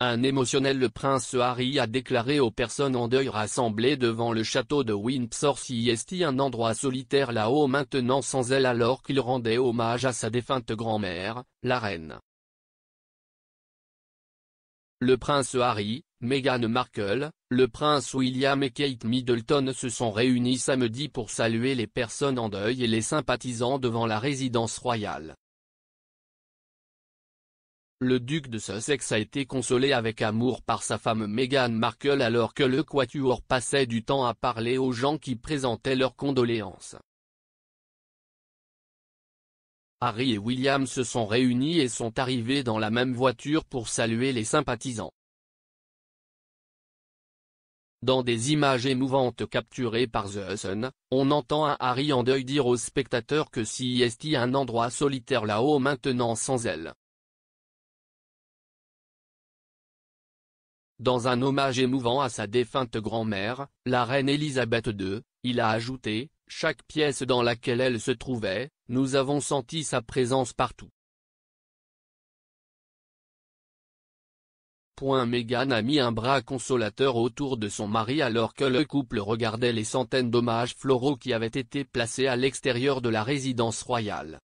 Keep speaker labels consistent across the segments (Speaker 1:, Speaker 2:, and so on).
Speaker 1: Un émotionnel prince Harry a déclaré aux personnes en deuil rassemblées devant le château de Windsor CST un endroit solitaire là-haut maintenant sans elle alors qu'il rendait hommage à sa défunte grand-mère, la reine. Le prince Harry, Meghan Markle, le prince William et Kate Middleton se sont réunis samedi pour saluer les personnes en deuil et les sympathisants devant la résidence royale. Le duc de Sussex a été consolé avec amour par sa femme Meghan Markle alors que le quatuor passait du temps à parler aux gens qui présentaient leurs condoléances. Harry et William se sont réunis et sont arrivés dans la même voiture pour saluer les sympathisants. Dans des images émouvantes capturées par The Sun, on entend un Harry en deuil dire aux spectateurs que CST un endroit solitaire là-haut maintenant sans elle. Dans un hommage émouvant à sa défunte grand-mère, la reine Elisabeth II, il a ajouté, « Chaque pièce dans laquelle elle se trouvait, nous avons senti sa présence partout. » Meghan a mis un bras consolateur autour de son mari alors que le couple regardait les centaines d'hommages floraux qui avaient été placés à l'extérieur de la résidence royale.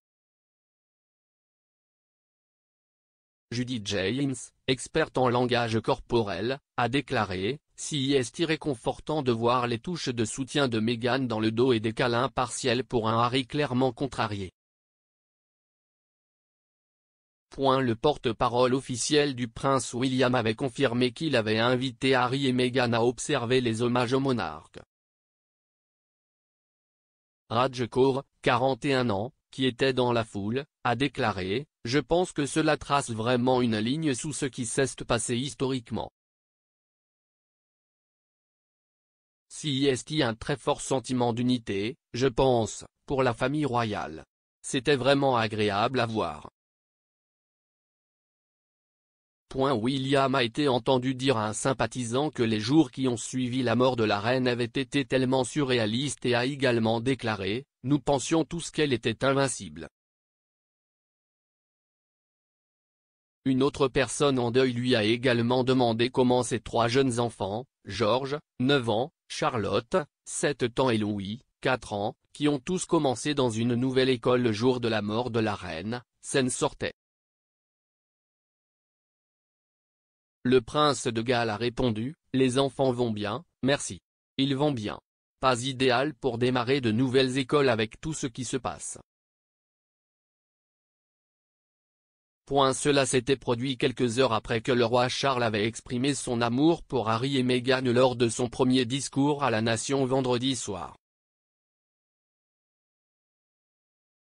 Speaker 1: Judy James, experte en langage corporel, a déclaré « C'est réconfortant de voir les touches de soutien de Meghan dans le dos et des câlins partiels pour un Harry clairement contrarié. » Le porte-parole officiel du prince William avait confirmé qu'il avait invité Harry et Meghan à observer les hommages au monarque. Raj Kaur, 41 ans, qui était dans la foule, a déclaré « Je pense que cela trace vraiment une ligne sous ce qui s'est passé historiquement. C'est un très fort sentiment d'unité, je pense, pour la famille royale. C'était vraiment agréable à voir. » William a été entendu dire à un sympathisant que les jours qui ont suivi la mort de la reine avaient été tellement surréalistes et a également déclaré « Nous pensions tous qu'elle était invincible. » Une autre personne en deuil lui a également demandé comment ses trois jeunes enfants, George, 9 ans, Charlotte, 7 ans et Louis, 4 ans, qui ont tous commencé dans une nouvelle école le jour de la mort de la reine, s'en sortaient. Le prince de Galles a répondu, « Les enfants vont bien, merci. Ils vont bien. Pas idéal pour démarrer de nouvelles écoles avec tout ce qui se passe. » Cela s'était produit quelques heures après que le roi Charles avait exprimé son amour pour Harry et Meghan lors de son premier discours à la nation vendredi soir.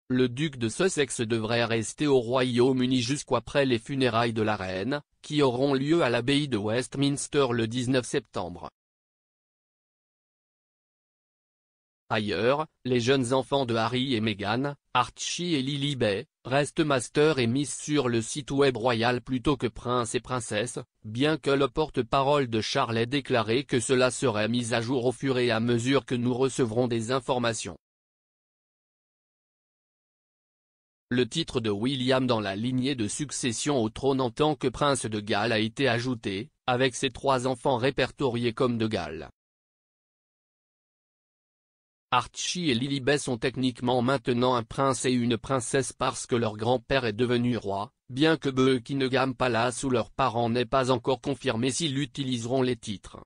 Speaker 1: Le duc de Sussex devrait rester au Royaume-Uni jusqu'après les funérailles de la reine, qui auront lieu à l'abbaye de Westminster le 19 septembre. Ailleurs, les jeunes enfants de Harry et Meghan, Archie et Lilibet, restent Master et Miss sur le site web royal plutôt que Prince et Princesse, bien que le porte-parole de Charles ait déclaré que cela serait mis à jour au fur et à mesure que nous recevrons des informations. Le titre de William dans la lignée de succession au trône en tant que prince de Galles a été ajouté, avec ses 3 enfants répertoriés comme de Galles. Archie et Lilibet sont techniquement maintenant un prince et une princesse parce que leur grand-père est devenu roi, bien que Buckingham Palace ou leurs parents n'aient pas encore confirmé s'ils utiliseront les titres.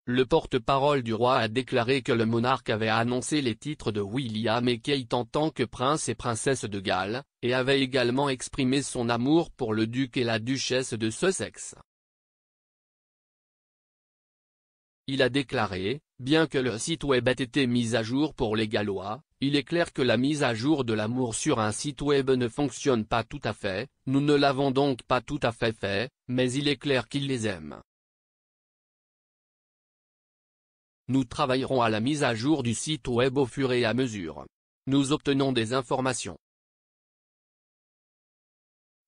Speaker 1: Le porte-parole du roi a déclaré que le monarque avait annoncé les titres de William et Kate en tant que prince et princesse de Galles, et avait également exprimé son amour pour le duc et la duchesse de Sussex. Il a déclaré, bien que le site web ait été mis à jour pour les Gallois, il est clair que la mise à jour de l'amour sur un site web ne fonctionne pas tout à fait, nous ne l'avons donc pas tout à fait fait, mais il est clair qu'ils les aiment. Nous travaillerons à la mise à jour du site web au fur et à mesure. Nous obtenons des informations.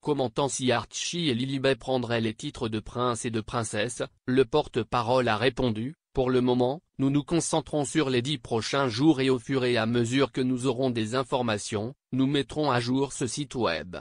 Speaker 1: Commentant si Archie et Lilibet prendraient les titres de prince et de princesse, le porte-parole a répondu, « Pour le moment, nous nous concentrons sur les 10 prochains jours et au fur et à mesure que nous aurons des informations, nous mettrons à jour ce site web. »